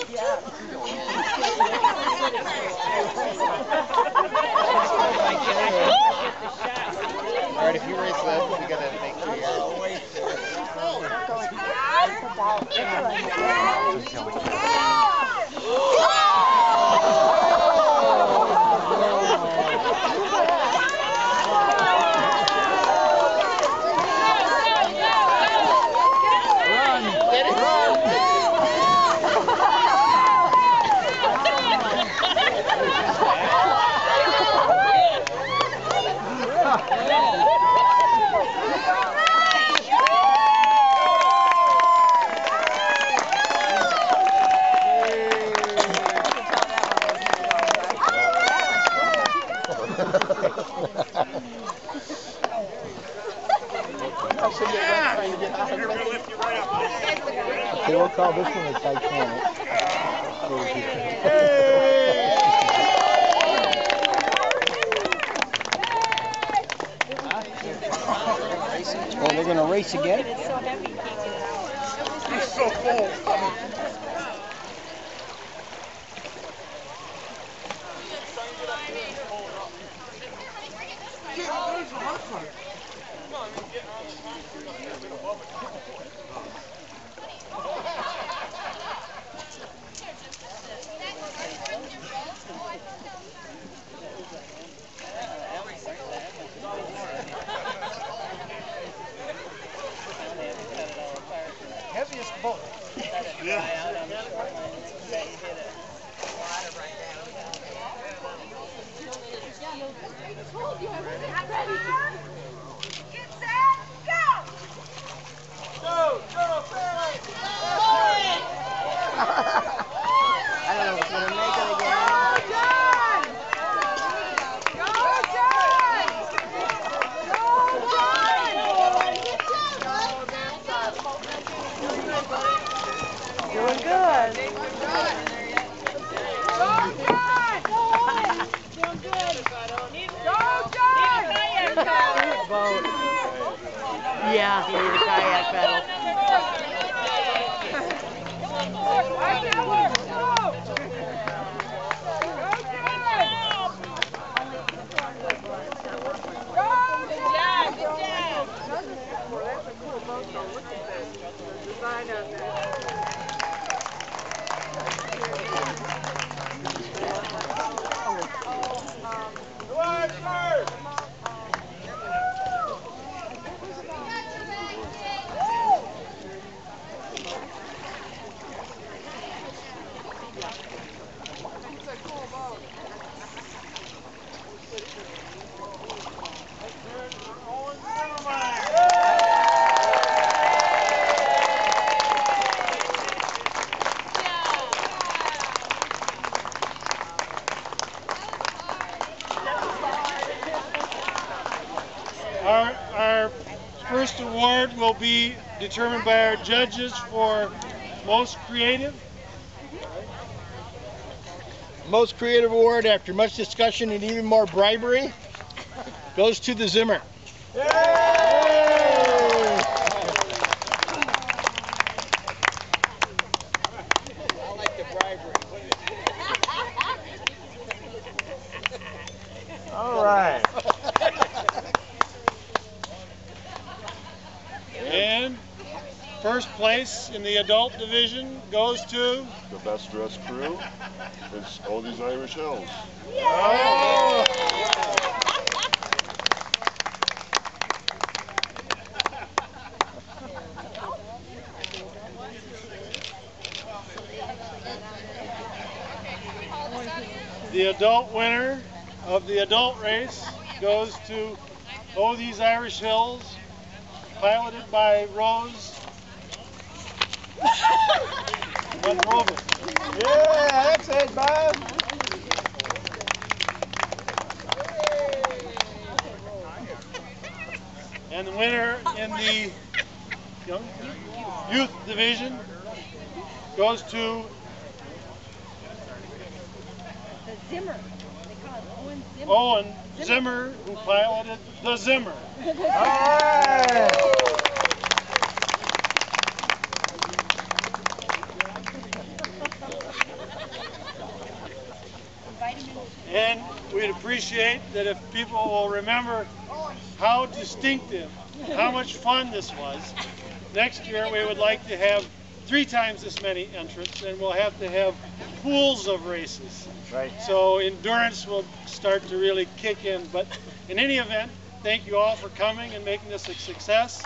All right, if you race that, we gotta make sure Okay, we'll call this one a Titanic. Oh, they're going to race again? He's so full. heaviest boat. Get set, go! Go, fairway! I don't know if it's going to make it again. Doing good. Boat. Yeah, you need a kayak pedal. Owen Zimmerman. Our first award will be determined by our judges for most creative. Most creative award, after much discussion and even more bribery, goes to the Zimmer. All right. And first place in the adult division goes to The best dressed crew is all these Irish Hills. oh, the adult winner of the adult race goes to Oh These Irish Hills, piloted by Rose Mudrovich. Yeah, that's it, Bob. And the winner in the youth division goes to The Zimmer. They call it Owen Zimmer. Owen Zimmer, who piloted the Zimmer. All right. And we'd appreciate that if people will remember how distinctive, how much fun this was. Next year we would like to have 3 times as many entrants, and we'll have to have pools of races. Right. So endurance will start to really kick in. But in any event, thank you all for coming and making this a success.